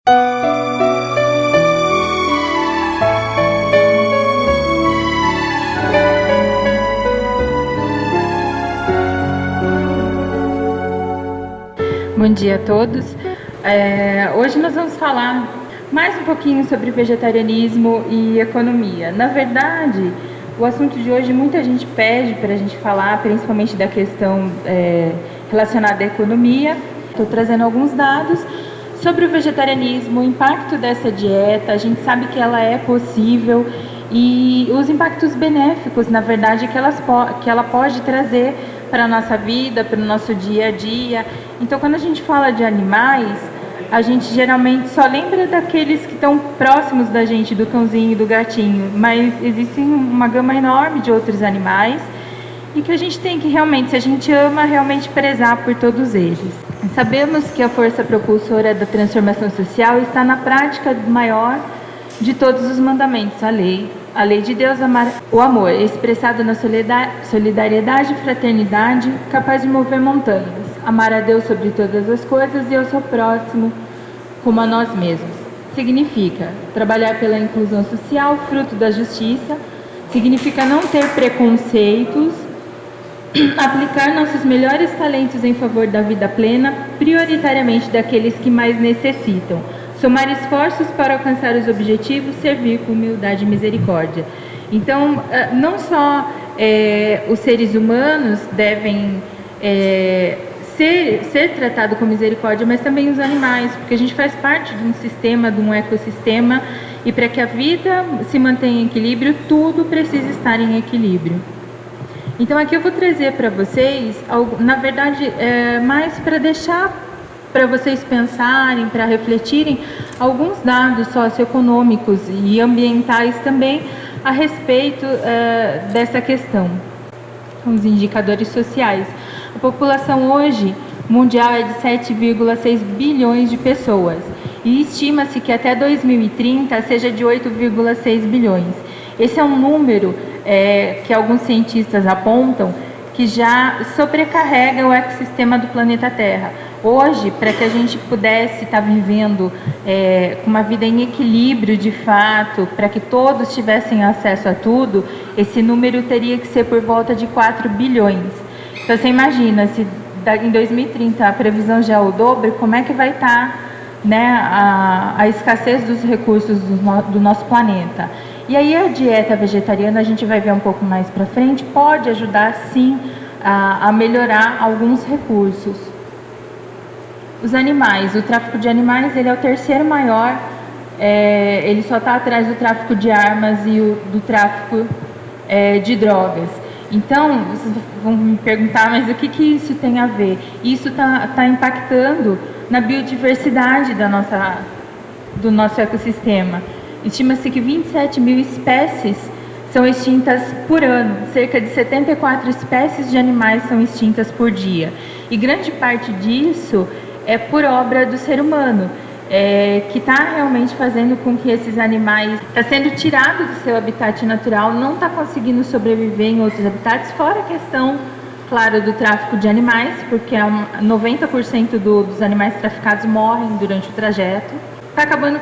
Bom dia a todos. Hoje nós vamos falar mais um pouquinho sobre vegetarianismo e economia. Na verdade, o assunto de hoje muita gente pede para a gente falar, principalmente da questão relacionada à economia. Estou trazendo alguns dados sobre o vegetarianismo, o impacto dessa dieta. A gente sabe que ela é possível e os impactos benéficos, na verdade, que ela pode trazer para a nossa vida, para o nosso dia a dia. Então, quando a gente fala de animais, a gente geralmente só lembra daqueles que estão próximos da gente, do cãozinho e do gatinho, mas existe uma gama enorme de outros animais e que a gente tem que realmente, se a gente ama, realmente prezar por todos eles. Sabemos que a força propulsora da transformação social está na prática maior de todos os mandamentos, a lei de Deus, o amor, expressado na solidariedade e fraternidade, capaz de mover montanhas, amar a Deus sobre todas as coisas e ao seu próximo como a nós mesmos. Significa trabalhar pela inclusão social, fruto da justiça, significa não ter preconceitos, aplicar nossos melhores talentos em favor da vida plena, prioritariamente daqueles que mais necessitam, somar esforços para alcançar os objetivos, servir com humildade e misericórdia. Então, não só os seres humanos devem ser tratados com misericórdia, mas também os animais, porque a gente faz parte de um sistema, de um ecossistema, e para que a vida se mantenha em equilíbrio, tudo precisa estar em equilíbrio. Então, aqui eu vou trazer para vocês, na verdade, mais para deixar para vocês pensarem, para refletirem, alguns dados socioeconômicos e ambientais também a respeito dessa questão, os indicadores sociais. A população hoje mundial é de 7,6 bilhões de pessoas e estima-se que até 2030 seja de 8,6 bilhões. Esse é um número que alguns cientistas apontam que já sobrecarrega o ecossistema do planeta Terra. Hoje, para que a gente pudesse estar vivendo com uma vida em equilíbrio de fato, para que todos tivessem acesso a tudo, esse número teria que ser por volta de 4 bilhões. Então, você imagina, se em 2030 a previsão já é o dobro, como é que vai estar, né, a escassez dos recursos do nosso planeta? E aí a dieta vegetariana, a gente vai ver um pouco mais para frente, pode ajudar sim a melhorar alguns recursos. Os animais, o tráfico de animais, ele é o terceiro maior, ele só está atrás do tráfico de armas e do tráfico de drogas. Então, vocês vão me perguntar, mas o que isso tem a ver? Isso está impactando na biodiversidade do nosso ecossistema. Estima-se que 27 mil espécies são extintas por ano, cerca de 74 espécies de animais são extintas por dia. E grande parte disso é por obra do ser humano, que está realmente fazendo com que esses animais está sendo tirado do seu habitat natural, não está conseguindo sobreviver em outros habitats, fora a questão, claro, do tráfico de animais, porque 90% dos animais traficados morrem durante o trajeto. Está acabando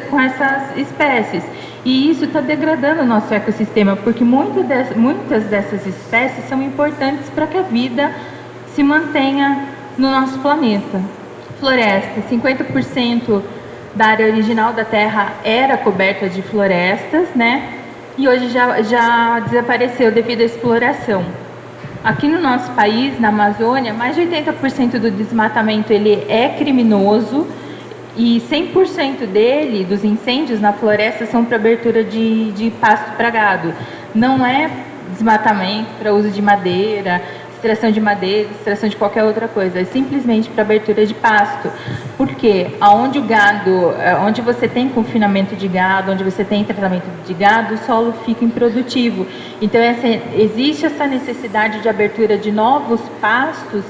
com essas espécies. E isso está degradando o nosso ecossistema, porque muitas dessas espécies são importantes para que a vida se mantenha no nosso planeta. Floresta, 50% da área original da Terra era coberta de florestas, né? E hoje já desapareceu devido à exploração. Aqui no nosso país, na Amazônia, mais de 80% do desmatamento ele é criminoso e 100% dos incêndios na floresta são para abertura de pasto para gado. Não é desmatamento para uso de madeira, extração de madeira, extração de qualquer outra coisa, é simplesmente para abertura de pasto. Porque onde você tem confinamento de gado, onde você tem tratamento de gado, o solo fica improdutivo. Então existe essa necessidade de abertura de novos pastos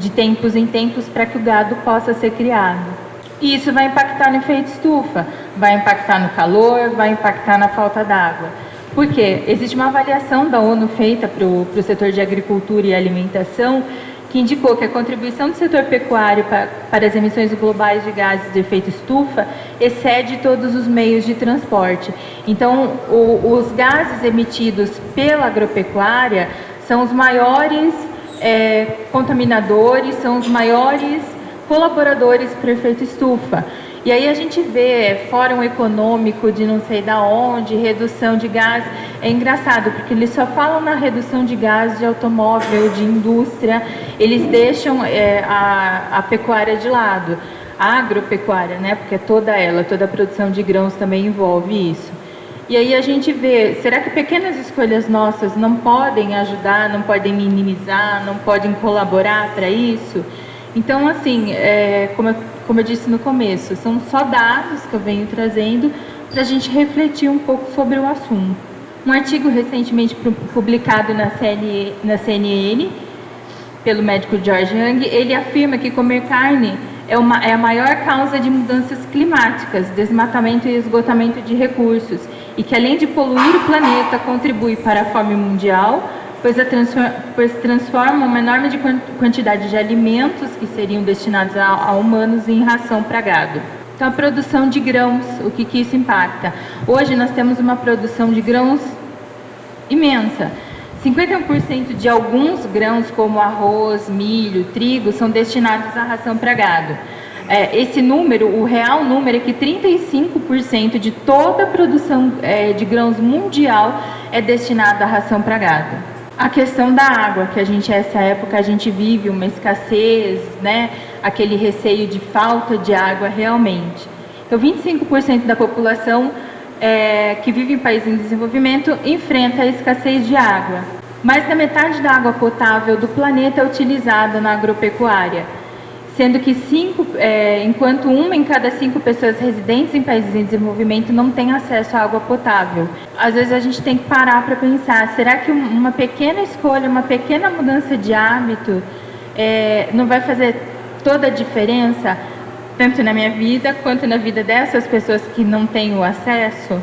de tempos em tempos para que o gado possa ser criado. E isso vai impactar no efeito estufa, vai impactar no calor, vai impactar na falta d'água. Porque existe uma avaliação da ONU feita para o setor de agricultura e alimentação que indicou que a contribuição do setor pecuário para as emissões globais de gases de efeito estufa excede todos os meios de transporte. Então, os gases emitidos pela agropecuária são os maiores contaminadores, são os maiores colaboradores para o efeito estufa. E aí a gente vê fórum econômico de não sei da onde, redução de gás. É engraçado, porque eles só falam na redução de gás de automóvel, de indústria, eles deixam a pecuária de lado, a agropecuária, né? Porque toda a produção de grãos também envolve isso. E aí a gente vê, será que pequenas escolhas nossas não podem ajudar, não podem minimizar, não podem colaborar para isso? Então, assim, como eu disse no começo, são só dados que eu venho trazendo para a gente refletir um pouco sobre o assunto. Um artigo recentemente publicado na CNN, pelo médico George Young, ele afirma que comer carne é a maior causa de mudanças climáticas, desmatamento e esgotamento de recursos, e que além de poluir o planeta, contribui para a fome mundial, pois transforma uma enorme quantidade de alimentos que seriam destinados a humanos em ração para gado. Então, a produção de grãos, o que isso impacta? Hoje nós temos uma produção de grãos imensa. 51% de alguns grãos, como arroz, milho, trigo, são destinados à ração para gado. Esse número, o real número, é que 35% de toda a produção de grãos mundial é destinada à ração para gado. A questão da água, que essa época a gente vive uma escassez, né? Aquele receio de falta de água realmente. Então, 25% da população que vive em países em desenvolvimento enfrenta a escassez de água. Mais da metade da água potável do planeta é utilizada na agropecuária, sendo que enquanto 1 em cada 5 pessoas residentes em países em desenvolvimento não tem acesso à água potável. Às vezes a gente tem que parar para pensar, será que uma pequena escolha, uma pequena mudança de hábito não vai fazer toda a diferença, tanto na minha vida quanto na vida dessas pessoas que não têm o acesso?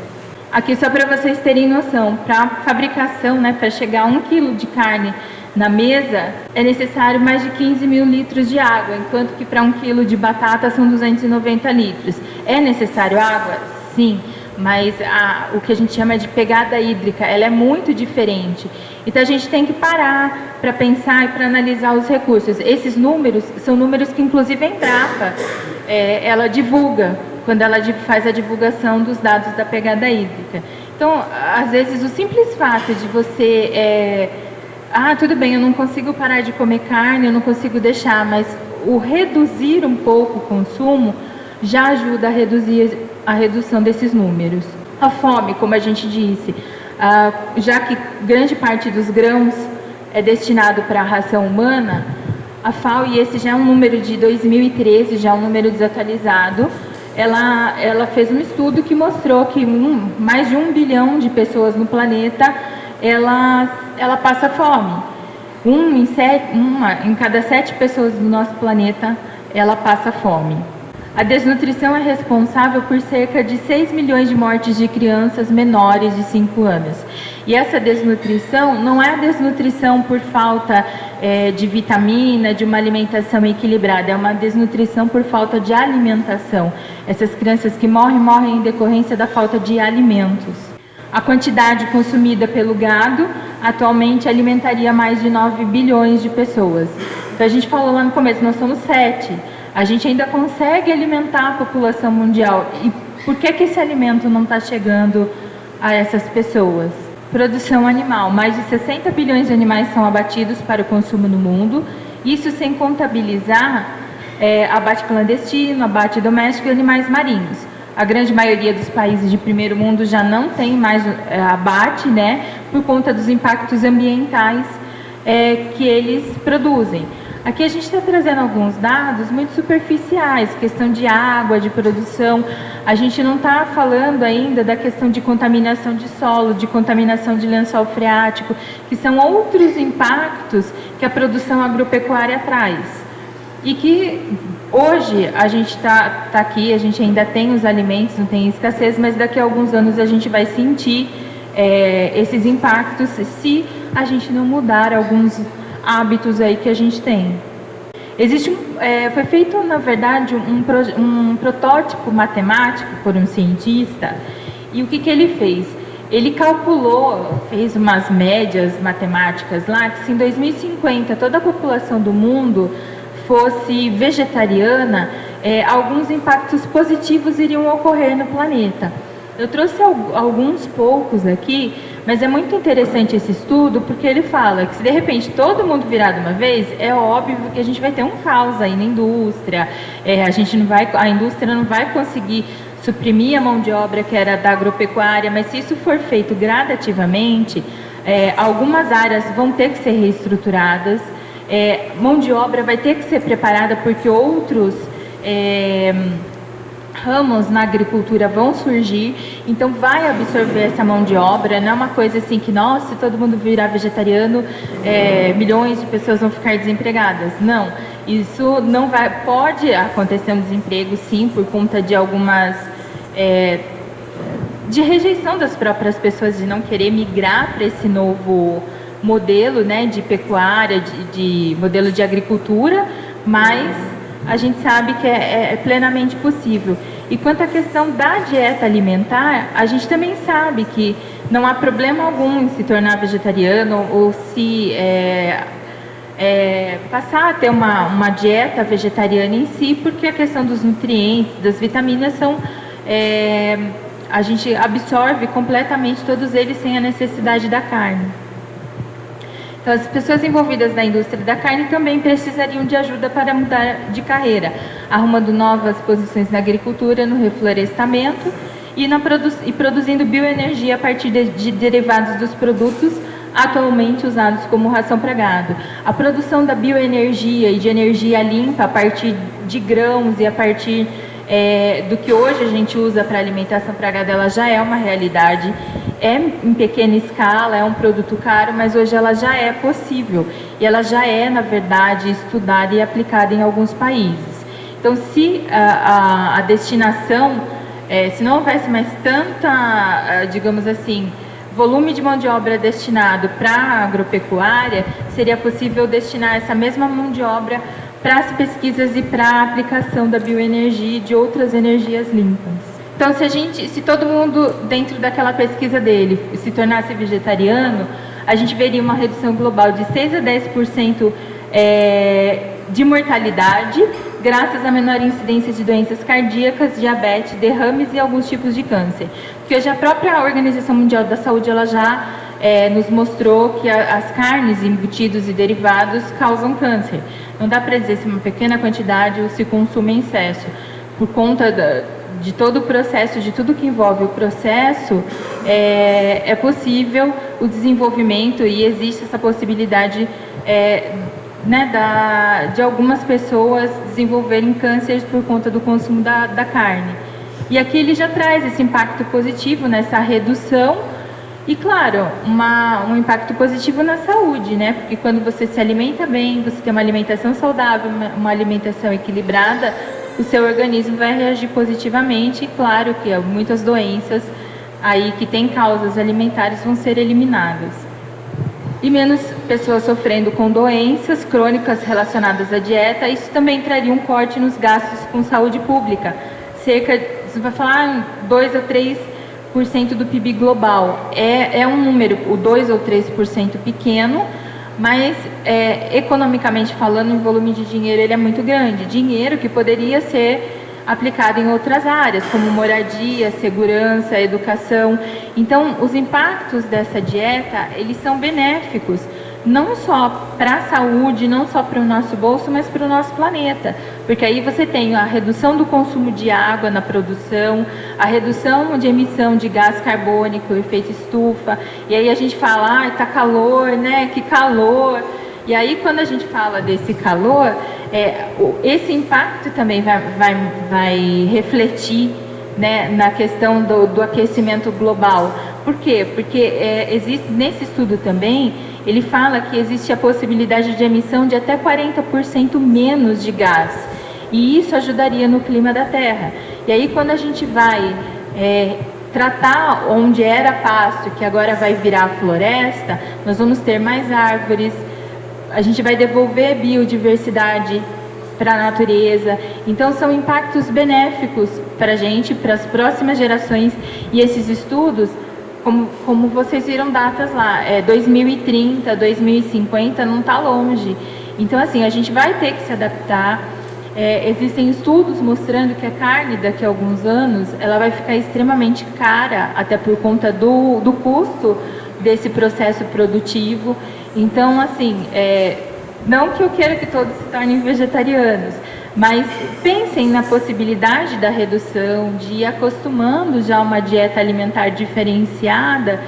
Aqui só para vocês terem noção, para a fabricação, né, para chegar a 1 quilo de carne na mesa, é necessário mais de 15 mil litros de água, enquanto que para 1 quilo de batata são 290 litros. É necessário água? Sim, mas o que a gente chama de pegada hídrica, ela é muito diferente. Então a gente tem que parar para pensar e para analisar os recursos. Esses números são números que inclusive a Embrapa, ela divulga, quando ela faz a divulgação dos dados da pegada hídrica. Então, às vezes, o simples fato de você... tudo bem, eu não consigo parar de comer carne, eu não consigo deixar, mas o reduzir um pouco o consumo já ajuda a reduzir a redução desses números. A fome, como a gente disse, já que grande parte dos grãos é destinado para a ração humana, a FAO, e esse já é um número de 2013, já é um número desatualizado, ela fez um estudo que mostrou que mais de 1 bilhão de pessoas no planeta ela passa fome. Uma em cada 7 pessoas do nosso planeta, ela passa fome. A desnutrição é responsável por cerca de 6 milhões de mortes de crianças menores de 5 anos. E essa desnutrição não é a desnutrição por falta de vitamina, de uma alimentação equilibrada, é uma desnutrição por falta de alimentação. Essas crianças que morrem em decorrência da falta de alimentos. A quantidade consumida pelo gado atualmente alimentaria mais de 9 bilhões de pessoas. Então a gente falou lá no começo, nós somos 7. A gente ainda consegue alimentar a população mundial. E por que esse alimento não está chegando a essas pessoas? Produção animal. Mais de 60 bilhões de animais são abatidos para o consumo no mundo. Isso sem contabilizar abate clandestino, abate doméstico e animais marinhos. A grande maioria dos países de primeiro mundo já não tem mais abate, né, por conta dos impactos ambientais que eles produzem. Aqui a gente está trazendo alguns dados muito superficiais, questão de água, de produção. A gente não está falando ainda da questão de contaminação de solo, de contaminação de lençol freático, que são outros impactos que a produção agropecuária traz. E que hoje a gente está aqui, a gente ainda tem os alimentos, não tem escassez, mas daqui a alguns anos a gente vai sentir esses impactos se a gente não mudar hábitos aí que a gente tem. Foi feito, na verdade, um protótipo matemático por um cientista, e o que ele fez? Ele calculou, fez umas médias matemáticas lá, que se em 2050 toda a população do mundo fosse vegetariana, alguns impactos positivos iriam ocorrer no planeta. Eu trouxe alguns poucos aqui, mas é muito interessante esse estudo, porque ele fala que se de repente todo mundo virar de uma vez, é óbvio que a gente vai ter um caos aí na indústria, a indústria não vai conseguir suprimir a mão de obra que era da agropecuária, mas se isso for feito gradativamente, algumas áreas vão ter que ser reestruturadas, mão de obra vai ter que ser preparada porque outros ramos na agricultura vão surgir, então vai absorver essa mão de obra, não é uma coisa assim que, nossa, se todo mundo virar vegetariano, milhões de pessoas vão ficar desempregadas. Não, isso não vai, pode acontecer um desemprego sim, por conta de algumas, de rejeição das próprias pessoas, de não querer migrar para esse novo modelo, né, de pecuária, de modelo de agricultura, mas a gente sabe que é plenamente possível. E quanto à questão da dieta alimentar, a gente também sabe que não há problema algum em se tornar vegetariano ou se passar a ter uma dieta vegetariana em si, porque a questão dos nutrientes, das vitaminas a gente absorve completamente todos eles sem a necessidade da carne. Então, as pessoas envolvidas na indústria da carne também precisariam de ajuda para mudar de carreira, arrumando novas posições na agricultura, no reflorestamento e produzindo bioenergia a partir de derivados dos produtos atualmente usados como ração para gado. A produção da bioenergia e de energia limpa a partir de grãos e a partir do que hoje a gente usa para alimentação para gado, ela já é uma realidade. Em pequena escala, é um produto caro, mas hoje ela já é possível e ela já é, na verdade, estudada e aplicada em alguns países. Então, se a destinação, se não houvesse mais tanta, digamos assim, volume de mão de obra destinado para a agropecuária, seria possível destinar essa mesma mão de obra para as pesquisas e para a aplicação da bioenergia e de outras energias limpas. Então, se todo mundo dentro daquela pesquisa dele se tornasse vegetariano, a gente veria uma redução global de 6 a 10% de mortalidade, graças à menor incidência de doenças cardíacas, diabetes, derrames e alguns tipos de câncer. Porque hoje a própria Organização Mundial da Saúde ela já nos mostrou que as carnes, embutidos e derivados causam câncer. Não dá para dizer se uma pequena quantidade ou se consome em excesso. Por conta de todo o processo, de tudo que envolve o processo, é possível o desenvolvimento e existe essa possibilidade de algumas pessoas desenvolverem cânceres por conta do consumo da carne. E aqui ele já traz esse impacto positivo nessa redução e, claro, um impacto positivo na saúde, né? Porque quando você se alimenta bem, você tem uma alimentação saudável, uma alimentação equilibrada, o seu organismo vai reagir positivamente e, claro, que muitas doenças aí que têm causas alimentares vão ser eliminadas. E menos pessoas sofrendo com doenças crônicas relacionadas à dieta, isso também traria um corte nos gastos com saúde pública. Você vai falar 2 a 3% do PIB global. É um número, o 2 ou 3% pequeno, mas economicamente falando, em volume de dinheiro, ele é muito grande. Dinheiro que poderia ser aplicado em outras áreas, como moradia, segurança, educação. Então, os impactos dessa dieta, eles são benéficos, não só para a saúde, não só para o nosso bolso, mas para o nosso planeta. Porque aí você tem a redução do consumo de água na produção, a redução de emissão de gás carbônico, efeito estufa. E aí a gente fala, tá calor, né? Que calor! E aí quando a gente fala desse calor, esse impacto também vai refletir, né, na questão do aquecimento global. Por quê? Porque existe nesse estudo também, ele fala que existe a possibilidade de emissão de até 40% menos de gás. E isso ajudaria no clima da Terra. E aí quando a gente vai tratar onde era pasto, que agora vai virar floresta, nós vamos ter mais árvores, a gente vai devolver biodiversidade para a natureza. Então são impactos benéficos para a gente, para as próximas gerações. E esses estudos, como vocês viram datas lá, 2030, 2050, não está longe. Então assim, a gente vai ter que se adaptar. Existem estudos mostrando que a carne daqui a alguns anos ela vai ficar extremamente cara, até por conta do custo desse processo produtivo. Então assim, não que eu queira que todos se tornem vegetarianos, mas pensem na possibilidade da redução, de ir acostumando já a uma dieta alimentar diferenciada,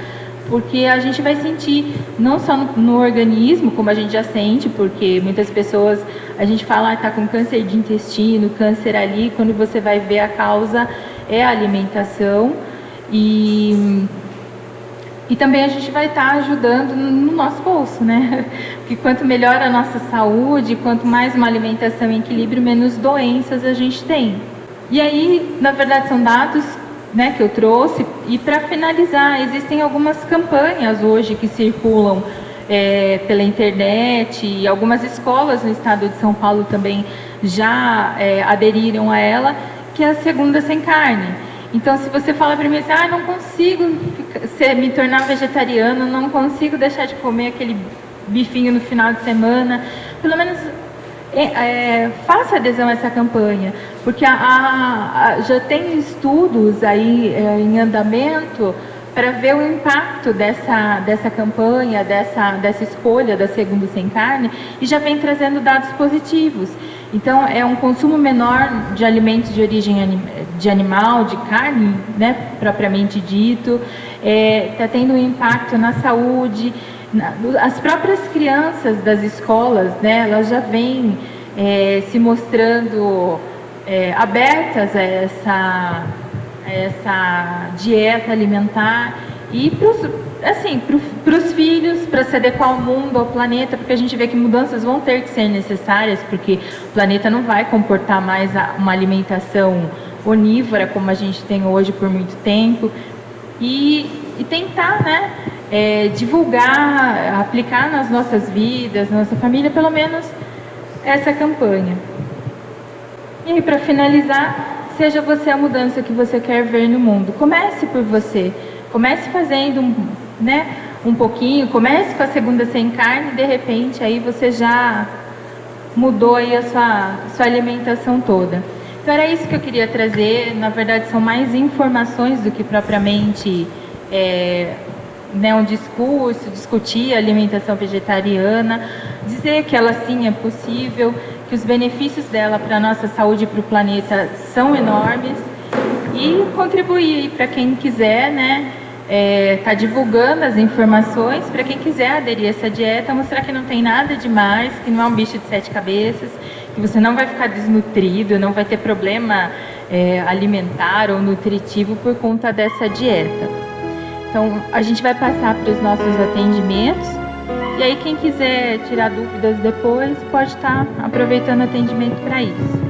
porque a gente vai sentir não só no organismo, como a gente já sente, porque muitas pessoas, a gente fala, está com câncer de intestino, câncer ali, quando você vai ver a causa é a alimentação, e também a gente vai estar ajudando no nosso bolso, né? Porque quanto melhor a nossa saúde, quanto mais uma alimentação em equilíbrio, menos doenças a gente tem. E aí, na verdade, são dados, né, que eu trouxe. E para finalizar, existem algumas campanhas hoje que circulam pela internet, e algumas escolas no estado de São Paulo também já aderiram a ela, que é a Segunda Sem Carne. Então, se você fala para mim assim, não consigo me tornar vegetariano, não consigo deixar de comer aquele bifinho no final de semana, pelo menos faça adesão a essa campanha, porque já tem estudos aí em andamento para ver o impacto dessa campanha, dessa escolha da Segunda Sem Carne, e já vem trazendo dados positivos. Então, é um consumo menor de alimentos de origem de animal, de carne, né, propriamente dito, está tendo um impacto na saúde. As próprias crianças das escolas, né, elas já vêm se mostrando abertas a essa dieta alimentar, e para os filhos, para se adequar ao mundo, ao planeta, porque a gente vê que mudanças vão ter que ser necessárias, porque o planeta não vai comportar mais uma alimentação onívora como a gente tem hoje por muito tempo, e tentar, né, divulgar, aplicar nas nossas vidas, na nossa família, pelo menos essa campanha. E aí, para finalizar, seja você a mudança que você quer ver no mundo. Comece por você. Comece fazendo um pouquinho, comece com a Segunda Sem Carne, e de repente aí você já mudou aí a sua alimentação toda. Então era isso que eu queria trazer. Na verdade, são mais informações do que propriamente um discurso, discutir a alimentação vegetariana, dizer que ela sim é possível, que os benefícios dela para a nossa saúde e para o planeta são enormes, e contribuir para quem quiser, né, tá divulgando as informações para quem quiser aderir a essa dieta, mostrar que não tem nada demais, que não é um bicho de 7 cabeças, que você não vai ficar desnutrido, não vai ter problema alimentar ou nutritivo por conta dessa dieta. Então, a gente vai passar para os nossos atendimentos, e aí quem quiser tirar dúvidas depois pode estar aproveitando o atendimento para isso.